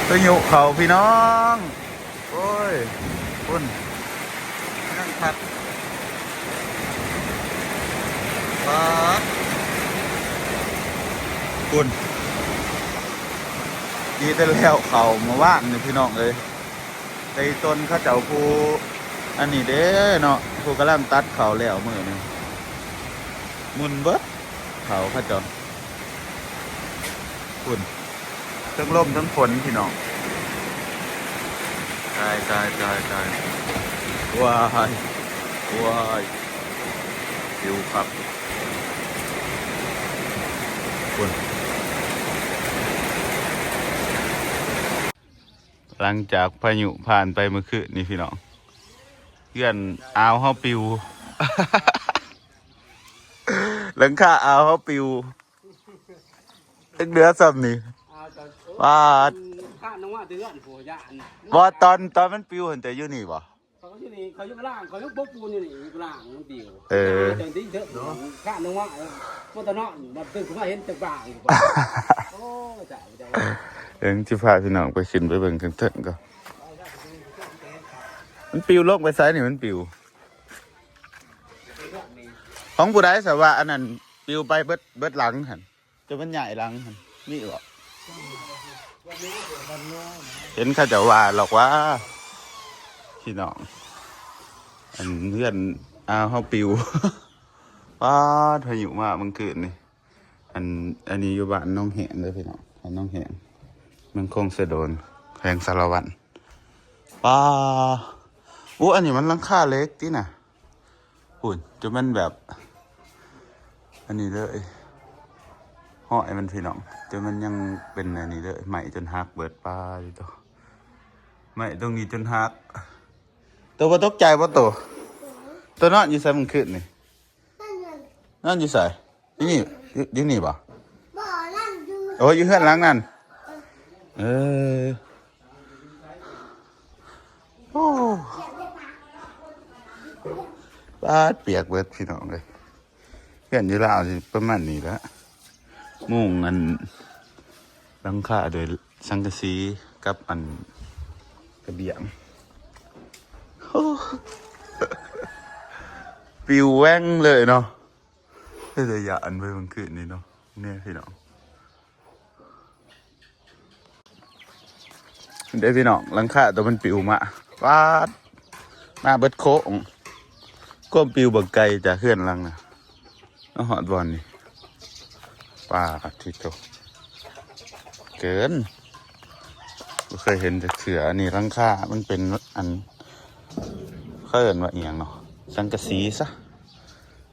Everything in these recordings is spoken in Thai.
พายุเขาพี่น้องโอ้ยคุณนั่งพัดปัดคุณดีแต่แล้วเขามาว่านนี่พี่น้องเลยในต้นข้าเจ้าภูอันนี้เด้เนาะภูกำลังตัดเขาแล้วมือนี่มุนเบิดเขาข้าเจ้าคุณทั้งลมทั้งฝนพี่น้องตายว้ายฟิวครับคุณหลังจากพายุผ่านไปเมื่อคืนนี่พี่น้องเพื่อนอาวเขาปิว หลังคาอาวเขาปิวเดือดซ้ำนี่ว่าข้าน้องว่าเดือนโหยานว่าตอนมันปิวเห็นแต่อยู่นี่บ่เขาอยู่นี่เขาอยู่ล่างเขาอยู่บกปูนอยู่นี่อยู่ล่างมันเดียวจังที่เถอะข้าน้องว่ามันตะเนาะมันตื่นขึ้นมาเห็นจังบ่างอยู่โอ้จ่ายเอ็งที่พาพี่น้องไปขึ้นไปเบิ่งกันเถอะก็มันปิวลงไปซ้ายนี่มันปิวของผู้ใดสว่าอันนั้นปิวไปเบิดหลังหันจะมันใหญ่หลังหันนี่บ่เห็นเขาจะว่าหรอกว่าพี่น้องอันเพื่อนเขาปิวป้าพายุมาเมื่อคืนนี่อันนี้อยู่บ้านน้องแหงเลยพี่น้องน้องแหงมันคงเสดนแพงสารวัตรป้าอันนี้มันหลังคาเล็กที่น่ะหุ่นจะมันแบบอันนี้เลยห่อยมันพี่น้องจะมันยังเป็นอันนี้เลยใหม่จนหักเบิดป้าดิตัวใหม่ตรงนี้จนหักตัวตกใจป่ะตัวนอนอยู่ใส่มันขึ้นนี่นอนอยู่ใส่นี่ป่ะโอ้ยอยู่เฮือนหลังนั่นโอ้ป้าเปียกเบิดพี่น้องเลยเพื่อนอยู่ลาวสิประมาณนี้แล้วมุ่งอันหลังคาโดยสังกะสีกับอันกระเบียงปิวแว่งเลยเนาะเลยอย่าอันไปเมื่อคืนนี้เนาะเนี่ยพี่น้องได้พี่น้องหลังคาตัวมันปิวมาเบิดโค้งก้มปิวบักไก่จากเพื่อนหลังนะน้องหอดบอลนี่ป้าทิโตเกินเคยเห็นจากเสือนี่หลังคามันเป็นอันเขาเอิ้นว่าเอียงเนาะสังกะสีซะ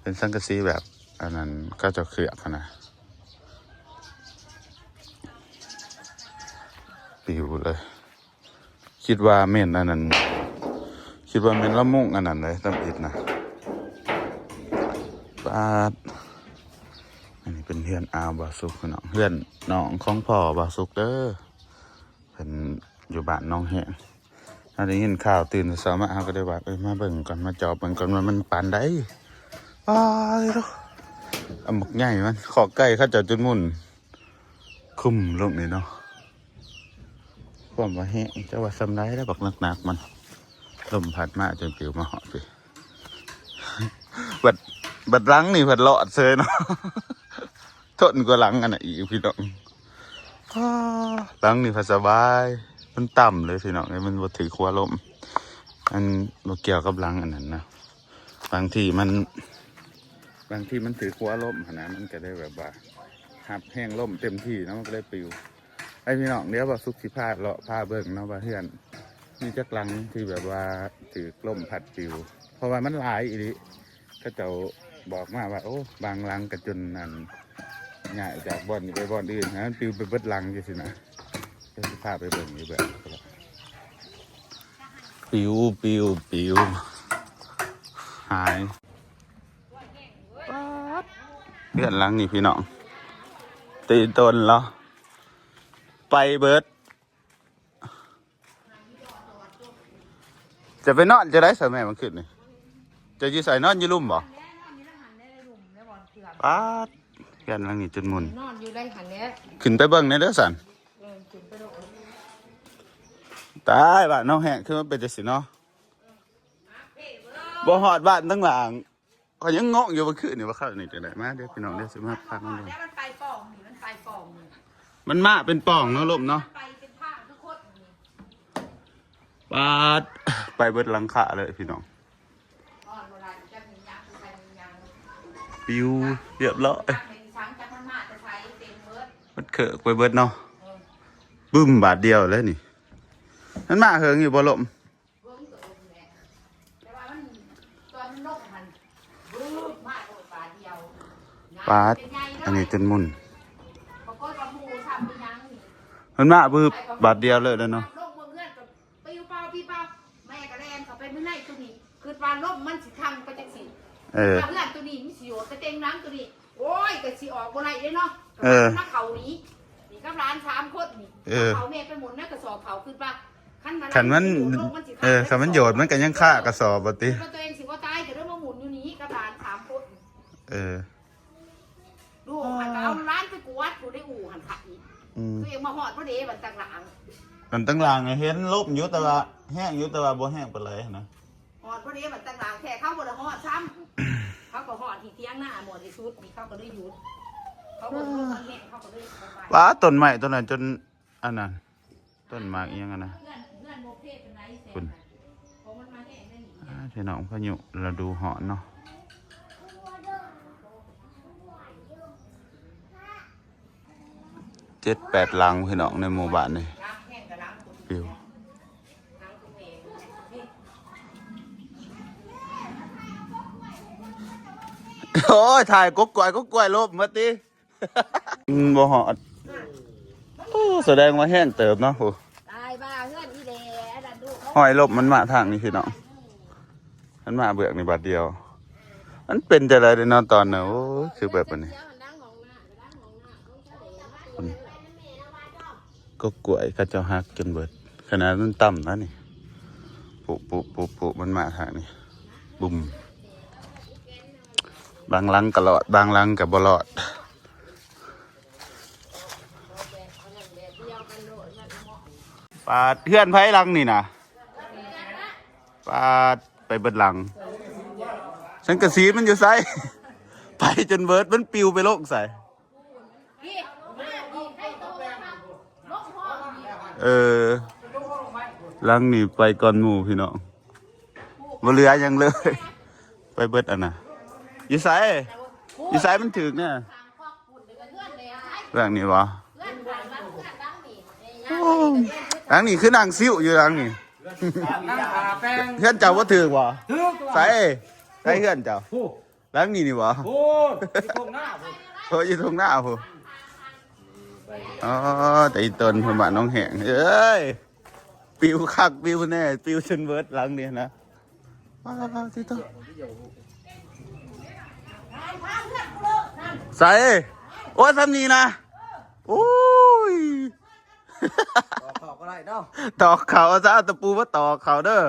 เป็นสังกะสีแบบอันนั้นก็จะเขือกนะปิวเลยคิดว่าเม่นอันนั้นคิดว่าเม่นละมุ่งอันนั้นเลยตำอิดนะบ้านอันนี้เป็นเฮือนอาวบาสุกเนาะเฮือนน้องของพ่อบาสุกเด้อเป็นอยู่บ้านน้องแหงถ้าได้ยินข่าวตื่นสามารถเขาก็ได้ว่ามาเบิ่งก่อนมาจอบเบิ่งก่อนว่ามันปานได้เลยลูกหมกใหญ่มันขอไก่ข้าเจ้าจนมุ่นคุ้มลงนี่เนาะความว่าแห้งจะว่าซ้ำได้แล้วบอกหนักมันลมพัดมาจนปิวมาหอดไปบัดหลังนี่บัดหลอดเซยเนาะทนกว่าหลังอันน่ะอีกพี่น้องหลังนี่พัดสบายมันต่ำเลยพี่น้องมันบ่ถือขั้วลมมันบ่เกี่ยวกับหลังอันนั้นนะบางที่มันถือขั้วลมขนาดมันก็ได้แบบว่าหับแห้งลมเต็มที่นะมันก็ได้ปิวไอพี่น้องเดี๋ยวว่าสุกสิพาเลาะพาเบิ่งเนาะว่าเพื่อนมีจักหลังที่แบบว่าถือลมพัดปิวเพราะว่ามันหลายอีหลีก็เจ้าบอกมาว่าโอ้บางหลังกระจนนั่นง่ายจากบ่อนไปบ่อนอื่นนะปิวไปเบิดหลังจังซี่นะจะสิพาไปเบิ่งอยู่แบบปิวหายเพื่อนหลังนี่พี่น้องตีต้นแล้วไปเบิดจะไปนอนจะได้ใส่แม่มันขึ้นนี่จะยืดใส่นอนยืดลุ่มบ่ป้าเพื่อนหลังนี่จนมุนนอนอยู่ได้หันเนี้ยขึ้นไปเบิ่งในเด้อสัน ตายบ้านน้องแห้งคือมันเป็นจังซี่เนาะบ่ฮอดบ้านทั้งหลังก็ยังงงอยู่เมื่อคืนนี่ว่าเข้านี่จังได๋มาเด้อพี่น้องเด้อสิมาพักมันเด้อ แล้วมันไปปองนี่มันไปปองนี่ มันมาเป็นป่องเนาะลมเนาะ ไปเป็นผ้าทุกคนนี่ ปาดไปเบิดหลังคาเลยพี่น้อง อ่อนโบราณจะมียางจะใช้มียาง ปิวเรียบร้อย จักในช้างจักมันมาจะใช้เต็มเบิร์ด มันเขอะไปเบิดเนาะบึ้มบาทเดียวเลยนี่มันมาเฮิงอยู่บ่ลม เบิ้งตัวเองแหละแต่ว่ามันตอนมันนกมันบึ้มมากกว่าปลาเดียว ปาดอันนี้จนมุน ปรากฏว่าหมูทำเป็นยังนี่ มันมาบึ้บบาทเดียวเลยเนาะ ลงเพื่อนกับปิ้วเป้าพี่เป้าแม่กระแลนเขาไปไม่ได้ตัวนี้คือปลาลมมันสิทางไปจังสิ เออ เพื่อนตัวนี้มันสิโยดไปเต็งน้ำตัวนี้โอ้ยก็สิออกบ่ไรเลยเนาะ เออ นักเขานี้นี่กับร้าน3 คนนี่เขาแม่ไปหมุนนะกระสอบเขาคือปลาขันมันคันมันโยดมันก็ยังฆ่ากระสอบบ่ติ ตัวเองสิว่าตายจะเริ่มมาหมุนอยู่นี้กับร้าน3 คน เออ ดูหันเอาร้านไปกวาดดูได้อู่หันขัดอีก อืม ตัวเองมาหอดพอดีบันต่างหลัง มันตั้งหลังเห็นลมอยู่แต่ว่าแห้งอยู่แต่ว่าบ่แห้งปานใดนะ หอดพอดีบันต่างหลังแค่เข้าบนหอดซ้ำเขาก็หอดที่เที่ยงหน้าหมดที่สุดนี่เขาก็ได้หยุดเขาก็ได้แห้งเขาก็ได้ไป ว้าต้นไม้ต้นนั้นจนอันนั้นต้นหมากอีหยังอะนะ เพื่อนโมเพศเป็นไรเสร็จเพราะมันมาแห้งได้หนิ พี่น้องพายุเราดูเหาะเนาะ7-8 หลังพี่น้องในหมู่บ้านนี่ ล้างแห้งกับล้างคุณ ปิว ล้างคุณเองนี่ โอ้ยถ่ายกุ๊กกล้วยลบมาติบ่เหาะโอ้แสดงว่าแห้งเติบเนาะโห ตายบ้าเพื่อนอีเดะดันดู หอยลบมันมาทางนี้พี่น้องมันมาเบือกในบาทเดียว มันเป็นจะไรเด้เนาะตอนน่ะโอ้ยคือแบบนี้ก็กล้วยเขาเจ้าฮักจนเบิดขนาดมันต่ำนะนี่ปุมันมาทางนี้บุ่มบางหลังก็รอดบางหลังก็บ่รอดปาดเพื่อนไผหลังนี่นะปาดไปเบิดหลังสังกะสีมันอยู่ไส ไปจนเบิดมันปิวไปโลกใส่เออหลังนี่ไปก่อนหมู่พี่น้องบ่เหลือหยังเลย ไปเบิดอันน่ะอยู่ไสอยู่ไสมันถึกเนี่ยหลังนี่บ่หลังนี่คือนางซิ่วอยู่หลังนี่ นั่งขาแป้ง เพื่อนเจ้าว่าถือบ่ ถือตัว ใส่เพื่อนเจ้า ผู้ หลังนี่นี่บ่ ผู้ที่ตรงหน้าผู้ โอ้ยอยู่ตรงหน้าผู้อ๋อแต่อีตนผมบ้านน้องแหงเอ้ยปิวคักปิวแน่ปิวจนเบิดหลังนี่นะว้าวที่ตัวใส่โอ้ยทำนี่นะโอ้ย ตอกก็ได้เนาะ ตอกเขาซะเอาตะปูมาตอกเขาเด้อ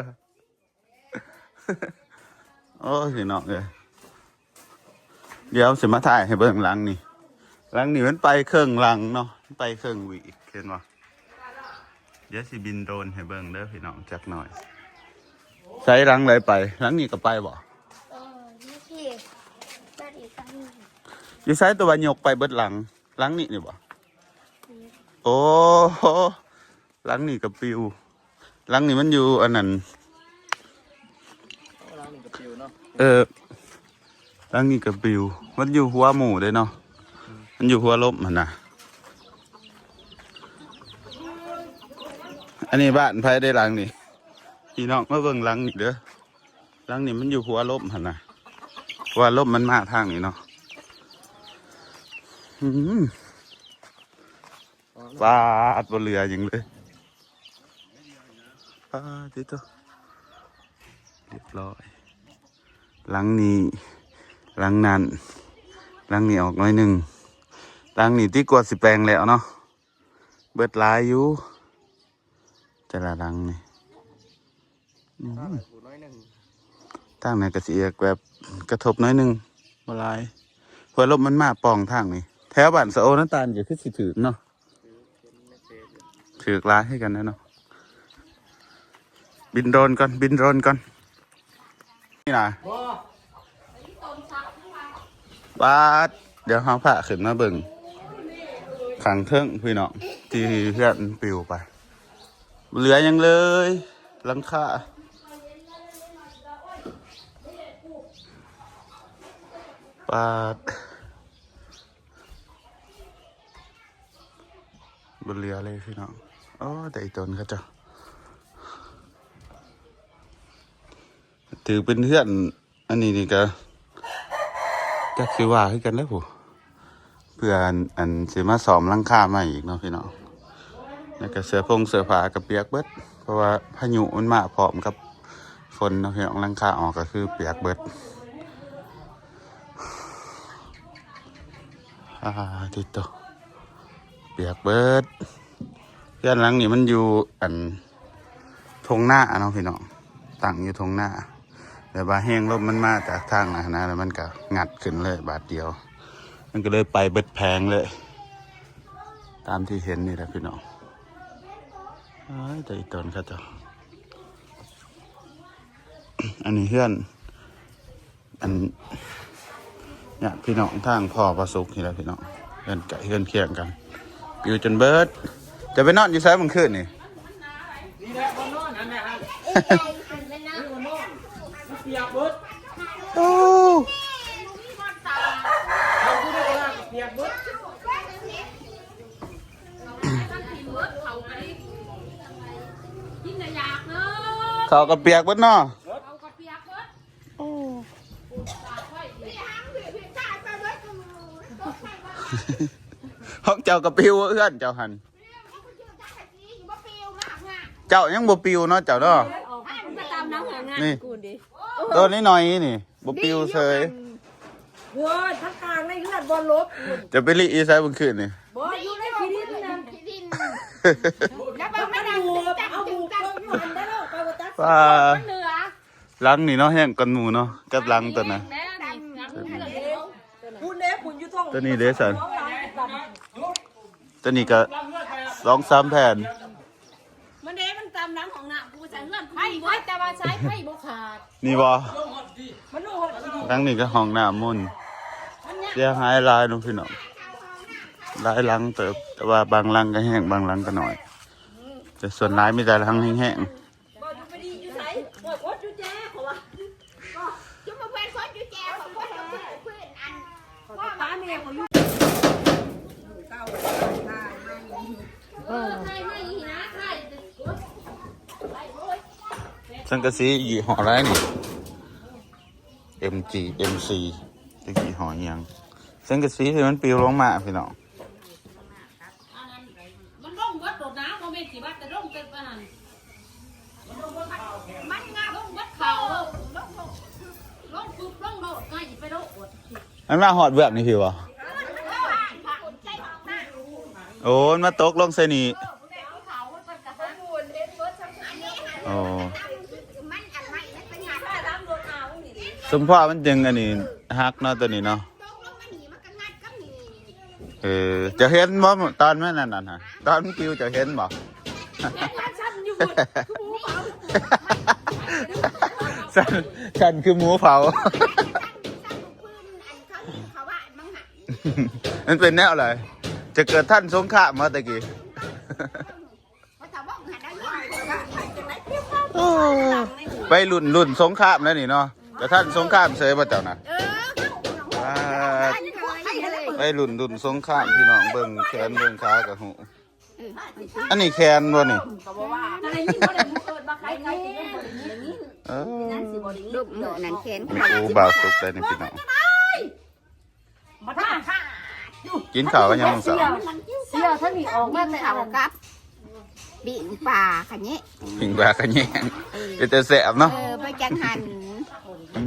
โอ้ยพี่น้องเลยเดี๋ยวสิมาถ่ายให้เบิ่งหลังนี่หลังนี่มันไปเครื่องหลังเนาะมันไปเครื่องวิเห็นบ่เดี๋ยวสิบินโดรนให้เบิ่งเด้อพี่น้องจักหน่อยใช้หลังเลยไปหลังนี่ก็ไปบ่ นี่พี่บ้านอีกครั้งหนึ่ง อยู่ใช้ตัวายกไปเบิดหลังหลังนี่บ่โอ้โหหลังนี่ก็ปิวหลังนี่มันอยู่อันนั้น ล้างหนึ่งกับปิวเนาะ หลังนี่ก็ปิวมันอยู่หัวหมู่เด้เนาะมันอยู่หัวลบมันน่ะอันนี้บ้านไผได้หลังนี่พี่น้องมาเบิ่งหลังนี่เด้อหลังนี่มันอยู่หัวลบหั่นน่ะหัวลบมันมาทางนี้เนาะปลาอัดบนเรือยังเลยปลาดิโตเรียบร้อยหลังนี้หลังนั้นหลังนี้ออกน้อยหนึ่งหลังนี้ที่กวาดสิแปลงแล้วเนาะเบิดหลายอยู่แต่ละหลังนี่ทางไหนกระเสียกแบบกระทบน้อยหนึ่งบ่หลายเพราะลมมันมาปองทางนี่แถวบ้านสะโอน้ำตาลอยู่คือสิถือเนาะถือกลายให้กันนะเนาะ บินโดรนก่อนบินโดรนก่อนนี่นะ บ่ บาดเดี๋ยวเขาผ่าขึ้นมาเบิ่งขังเทิงพี่น้องที่เพื่อนปิวไปเหลือยังเลยหลังคาบาดบนเรือเลยพี่น้องโอ้แต่อีตนเขาจะถือเป็นเพื่อนอันนี้นี่ก็คือว่าให้กันแล้วผู้เพื่ออันสิมาซ้อมหลังคาใหม่อีกเนาะพี่น้องแล้วก็เสื้อผ้ากับเปียกเบิดเพราะว่าพายุมันมาพร้อมกับฝนเนาะพี่น้องหลังคาออกก็คือเปียกเบิดติดต่อเปียกเบิดเพื่อนหลังนี่มันอยู่อันทงหน้าเนาะพี่น้องตั้งอยู่ทงหน้าแต่บาแห้งลมมันมาจากทางนะแล้วมันก็งัดขึ้นเลยบาทเดียวมันก็เลยไปเบิดแพงเลยตามที่เห็นนี่แหละพี่น้องแต่อีตนเขาจะอันนี้เพื่อนอันเนี่ยพี่น้องทางพ่อประสุกนี่แหละพี่น้องเพื่อนไก่เพื่อนเคียงกันอยู่จนเบิดจะไปนอนอยู่ซ้ายมึงขึ้นนี่ นี่แหละบ่นอนนั่นแหละครับ ไอ้ไก่ขึ้นไปนะ นี่บ่นอนมันเปียกเบิด โอ้ เราผู้ได้ก็เปียกเบิด กินแต่อยากเนอะ เขาก็เปียกเบิดเนาะ เอากระเปียกเบิด ห้องเจ้าก็ปิวเอื้อนเจ้าหันเจ้ายังบ่ปิวเนาะเจ้าเนาะ มาตามน้ำหางาน นี่ กูดิ ตัวนี้หน่อยนี่บ่ปิวเฉย โว้ยทั้งกลางในเลือดบอลลบ จะไปรีอีซ้ายมึงขึ้นนี่ บอลอยู่ในที่ดินนั่น ดิน แล้วบางไม่ได้หูเอาหูเพิ่มอยู่หันได้แล้วไปวัดจักร ว่า เหนือ หลังนี่เนาะแห้งกันหมูเนาะกับหลังตัวน่ะ แม่นี่ คุณเด้คุณอยู่ท้อง ตัวนี้เด้สันตัวนี้ก็2-3แผ่น มันเด้มันตามน้ำของน้ำกูใส่เงื่อนไผ่เว้ยแต่ว่าใช้ไผ่บ่ขาด นี่บ่ มันโหดอี หลังนี่ก็ห้องน้ำมุ่นเสียหายหลายเนาะพี่น้องหลายหลังเติบแต่ว่าบางหลังก็แห้งบางหลังก็น้อยแต่ส่วนหลายมีแต่หลังแห้ง บ่อยู่ไปดีอยู่ไสบ่โคตรอยู่แจ้เขาว่า จุ๊บมาเป็นคนอยู่แจวของคนกับเพื่อนอัน ป้าแม่เขาอยู่ ไผ่ไม่นะไผ่ ๆสังกะสียี่ห้ออะไรนี่ MG MC จะยี่ห้ออิหยังสังกะสีที่มันปลิวลงมาพี่น้อง มันร่องวัดโดดน้ำมันเป็นสีวัดแต่ร่องเกินไปนั่นมันงาร่องวัดเข่าร่องปุ๊บร่องโดดง่ายไปโดด มันมาหอดเบือกนี่พี่วะโอ้มันมาตกลงใส่นี่โอ้ มันอันใหม่มันเป็นงาน สมพ่อมันจึงอันนี้ฮักเนาะตัวนี้เนาะ ตกลงมันหนีมันก็งัดก็หนี จะเห็นบ่ตอนแม่นั่นน่ะฮะตอนมันปลิวจะเห็นบ่ ฉันคือหมูเผา ตั้งปืนอันเขาว่ามังหัน มันเป็นแนวอะไรจะเกิดท่านสงครามมาตะกี้ เขาถามว่าหันได้ยัง ไปรุ่นสงครามแล้วนี่เนาะแต่ท่านสงครามเสยบ่เจ้านะไปรุ่นสงครามพี่น้องเบิ่งแขนเบิ่งขากับหูอันนี้แขนบ่นี่ อะไรยิ่งก็เลยเกิดมาใครใครจะยังบ่ได้ยิน ลูกหนูนั่นเข็น โอ้บ่าวสุกเลยนี่พี่น้อง มาท่าค่ะ กินข้าวกันยังมึงสาว เสียท่านนี่ออกมาแต่ เขา เอา กับบิ่งป่าขันนี้ พิงบากันแยงเป็นแต่แสบเนาะ ไปจังหัน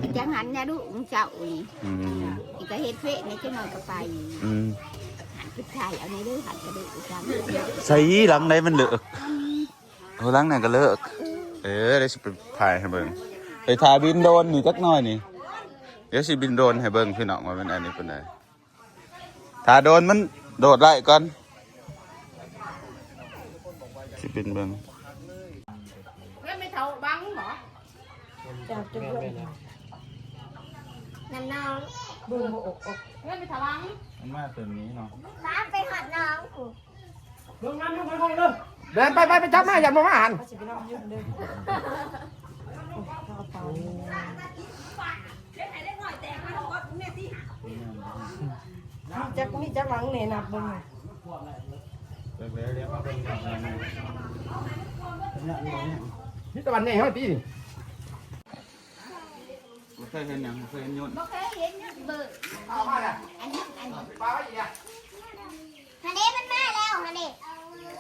ไปจังหันเนี่ยลูกเจ้านี่ อืม อีกก็เฮ็ดเฟะในจังหน่อยก็ไป อืม หันขึ้นชายเอาในเรื่องหันกระดูกจัง ใส่หลังไหนมันเลิกโอ้หลังไหนก็เลิกได้สิไปถ่ายให้เบิ่งไปถ่ายบินโดรนนี่จักหน่อยนี่เดี๋ยวสิบินโดรนให้เบิ่งพี่น้องว่ามันอันนี้เป็นไงถ้าโดนมันโดดไล่ก่อนสิบินเบิ่ง ไม่ เขาบังเหรอ จากจะเพื่อน นั่นน้อง บึ้งหัวอก เพื่อนไปถวัง มันมาตัวนี้เนาะ บ้านไปหอดน้องกู เบิ่งน้ำไปห้องเลยเดินไปจับมาอย่ามาหัน เขาจะไปนอนยืนเดินเราเปล่า มีจักหลังเนี่ยนับเบิ่ง เรียกว่าเป็น นี่ตะวันนี่เฮ้ยตี เคยเห็นยังเคยเห็นยนต์ บ่เคยเห็นเบิร์ เอามาเลย อันนี้ ปลาไว้อีกอ่ะ ฮันเดมันมาแล้วฮันเด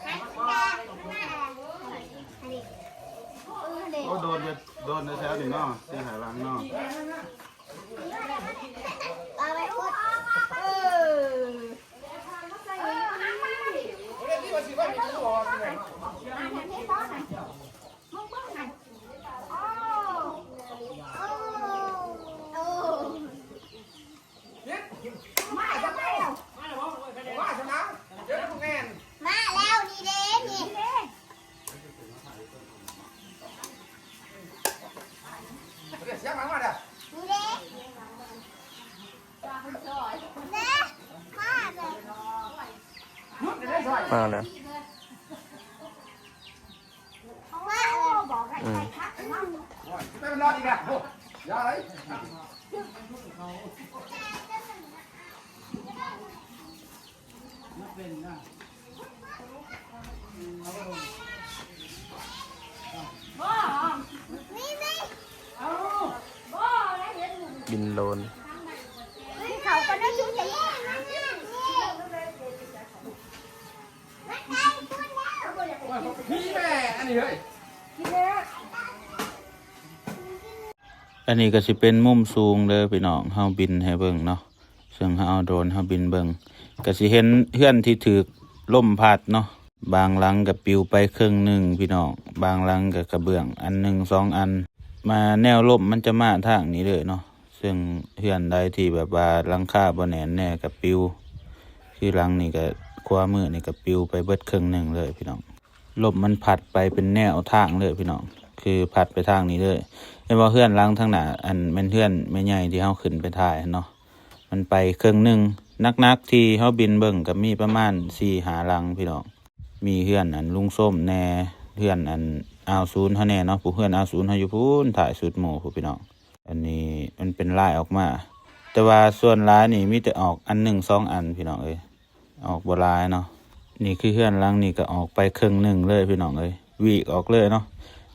ฮันเดมันมาแล้วฮันเดฮันเด โอ้โดนในแถวนี่เนาะที่หายลังเนาะ เอาไปพูดเรียกที่ว่าสิว่ามีตัวอะไร ฮันเดป้อนหน่อยมึงป้อนหน่อยโอ้โอ้มาแล้ว ว่าชนะเดี๋ยวพวกแงน มาแล้วนี่เด้นี่ เดี๋ยวเสียงมันมาเด้อ นี่เด้เด้มาเลย ยุดเดี๋ยวได้ซอย มาเลย มาเลยบอกให้ใครทักมั่ง ไปมันนอนอีกแล้วอย่าอะไร นี่นี่ บินโลน เขาก็ได้ชุดอย่างนี้มันได้คุณแล้ว พี่แม่อันนี้เฮ้ย อันนี้ก็สิเป็นมุมสูงเด้อพี่น้องเฮาบินให้เบิ่งเนาะซึ่งเฮาเอาโดรนเฮาบินเบิ่งก็สิเห็นเฮือนที่ถูกลมพัดเนาะบางหลังก็ปลิวไปครึ่งหนึงพี่น้องบางหลังก็กระเบื้องอันหนึ่ง2 อันมาแนวลมมันจะมาทางนี้เลยเนาะซึ่งเฮือนใดที่แบบว่าหลังคาบ่แน่นแน่ก็ปลิวคือหลังนี่ก็ขวามือนี่ก็ปลิวไปเบิดครึ่งหนึงเลยพี่น้องลมมันพัดไปเป็นแนวทางเลยพี่น้องคือพัดไปทางนี้เลยเห็นว่าเฮือนหลังทางหน้าอันเป็นเฮือนแม่ใหญ่ที่เฮาขึ้นไปถ่ายเนาะมันไปครึ่งหนึงนักๆที่เฮาบินเบิ่งก็มีประมาณ 4-5 หลังพี่น้องมีเฮือนอันลุงส้มแน่เฮือนอันอาวศูนย์เฮาแน่เนาะผู้เฮือนอาวศูนย์เฮาอยู่พูนถ่ายสุดหมู่ผู้พี่น้องอันนี้มันเป็นลายออกมาแต่ว่าส่วนลายนี่มีแต่ออกอัน1 2 อันพี่น้องเอ้ยออกบ่หลายเนาะนี่คือเฮือนหลังนี่ก็ออกไปครึ่งหนึงเลยพี่น้องเอ้ยวีกออกเลยเนาะ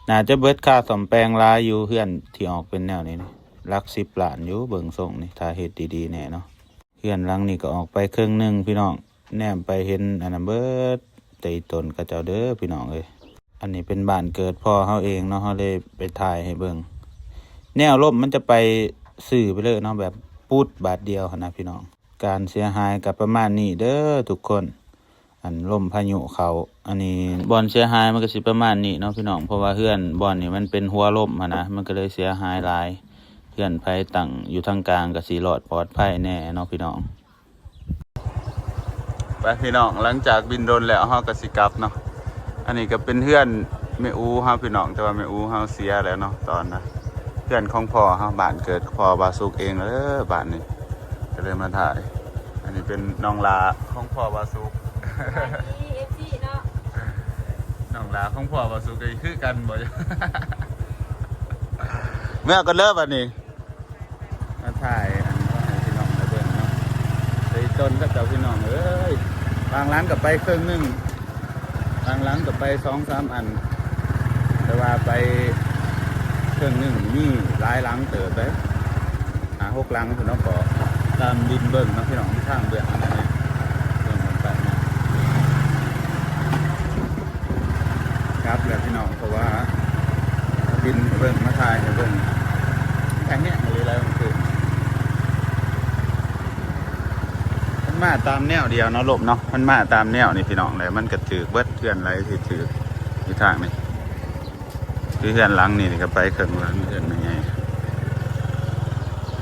น่าจะเบิดค่าซ่อมแปลงลายอยู่เฮือนที่ออกเป็นแนวนี้นี่หลัก10 ล้านอยู่เบิ่งทรงนี่ถ้าเฮ็ดดีๆแน่เนาะเฮือนหลังนี่ก็ออกไปครึ่งหนึงพี่น้องแนมไปเห็นอันนั้นเบิดตีตนกับเจ้าเด้อพี่น้องเอ้ยอันนี้เป็นบ้านเกิดพ่อเฮาเองเนาะเฮาเลยไปถ่ายให้เบิ่งแนวลมมันจะไปสื่อไปเลยเนาะแบบปูดบาทเดียวหั่นนะพี่น้องการเสียหายกับประมาณนี้เด้อทุกคนอันลมพายุเขาอันนี้บ่อนเสียหายมันก็สิประมาณนี้เนาะพี่น้องเพราะว่าเฮือนบ่อนนี่มันเป็นหัวลมหั่นนะมันก็เลยเสียหายหลายเฮือนไผตั้งอยู่ทางกลางก็สิรอดปลอดภัยแน่เนาะพี่น้องไปพี่น้องหลังจากบินโดรนแล้วเฮาก็สิกลับเนาะอันนี้ก็เป็นเฮือนแม่อูเฮาพี่น้องแต่ว่าแม่อูเฮาเสียแล้วเนาะตอนนะเฮือนของพ่อเฮาบ้านเกิดพ่อบาสุกเองเด้อบ้านนี้ก็เลยมาถ่ายอันนี้เป็นน้องลาของพ่อบาสุก เนาะ น้องลาของพ่อบาสุกก็คือกันบ่ เมื่อก็เลิกบัดนี้มาถ่ายอันว่าให้พี่น้องได้เบิ่งเนาะไปต้นกับเจ้าพี่น้องเอ้ยบางร้านก็ไปครึ่งหนึงบางร้านก็ไป2-3 อันแต่ว่าไปครึ่งหนึงมีหลายหลังเติบไป6 หลังพี่น้องก็ตามดินเบิ่งเนาะพี่น้องที่ทางเบื้องอันนั้นเบิ่งมันไปนะครับแล้วพี่น้องเพราะว่าบินเบิ่งมาถ่ายให้เบิ่งแค่นี้เลยแล้วมันคือมันมาตามแนวเดียวเนาะลบเนาะมันมาตามแนวนี่พี่น้องเลยมันก็ถือเบิดเทือนไรที่ถือที่ทางนี่คือเทือนหลังนี่ก็ไปเครื่องหลังเทือนยังไง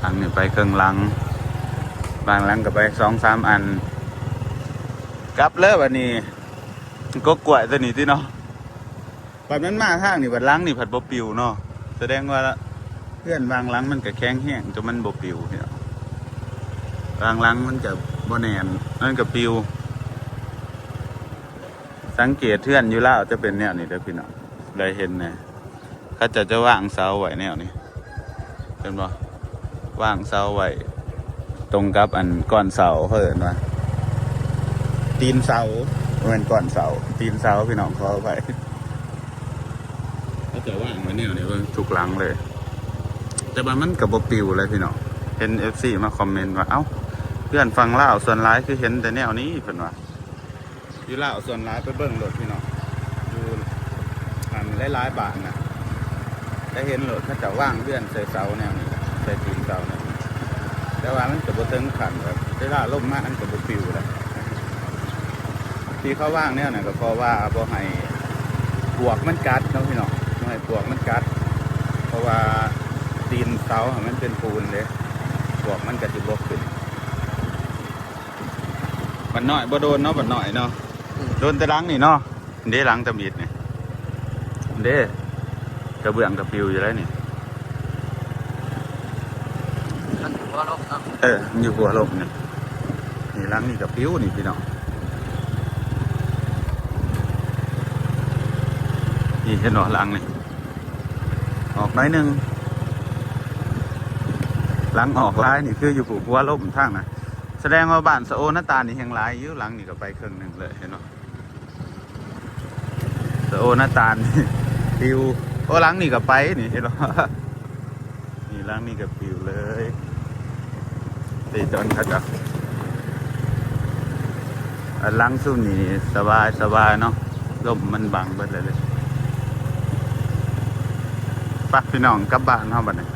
หลังนี่ไปเครื่องหลังบางหลังก็ไป2-3 อันกลับเลยวันนี้ก็กล้วยตัวนี้ที่เนาะ บัดนั้นมาทางนี่บัดล้างนี่ผัดบ่ปิวเนาะแสดงว่าเพื่อนวางล้างมันก็แข็งแห้งจนมันบ่ปิวเนี่ยวางล้างมันก็บ่แน่นมันก็ปิวสังเกตเพื่อนอยู่แล้วจะเป็นแนวนี้เด้อพี่น้องได้เห็นนะเขาจะวางเสาไว้แนวนี้เห็นบ่วางเสาไว้ตรงกับอันก้อนเสาเพิ่นว่าตีนเสาเป็นก้อนเสาตีนเสาพี่น้องขอไปเขาจะว่างไว้แนวนี้เพิ่งทุกหลังเลยแต่ว่ามันกับบปิวเลยพี่น้องเห็น FC มาคอมเมนต์ว่าเอ้าเพื่อนฟังเล่าส่วนร้ายคือเห็นแต่แนวนี้เพิ่นว่าอยู่เล่าส่วนร้ายไปเบิ่งรถพี่น้องอยู่อันหลายๆบาทนะได้เห็นรถเขาจะว่างเพื่อนใส่เสาแนวนี้ใส่ตีนเสาเนี่ยแต่ว่ามันกับบเติงขันแบบเวลาล่มมากมันกับบปิวเลยที่เขาว่างเนี่ยนะก็เพราะว่าบ่ให้ปวกมันกัดเนาะพี่น้องบ่ให้ปวกมันกัดเพราะว่าตีนเสามันเป็นปูนเลยปวกมันก็สิบ่ขึ้นบัดน้อยบ่โดนเนาะบัดน้อยเนาะโดนแต่หลังนี่เนาะเด้หลังตำอิดนี่เด้กระเบื้องกระปิวอยู่แล้วนี่อยู่หัวลมนี่นี่หลังนี่กระปิวนี่พี่น้องนี่เห็นหนอหลังนี่ออกน้อยหนึ่งหลังออกลายนี่คืออยู่หัวลมทางนะแสดงว่าบ้านสะโอหน้าตานี่แห่งลายอยู่หลังนี่ก็ไปครึ่งหนึ่งเลยเห็นไหมสะโอหน้าตานี่ปิวโอ้หลังนี่ก็ไปนี่เห็นไหมนี่หลังนี่ก็ปิวเลยตีจนเขาจะหลังซุ่มนี่สบายเนาะลมมันบังไปเลยปักพี่น้องกลับบ้านเท่าบัดนี้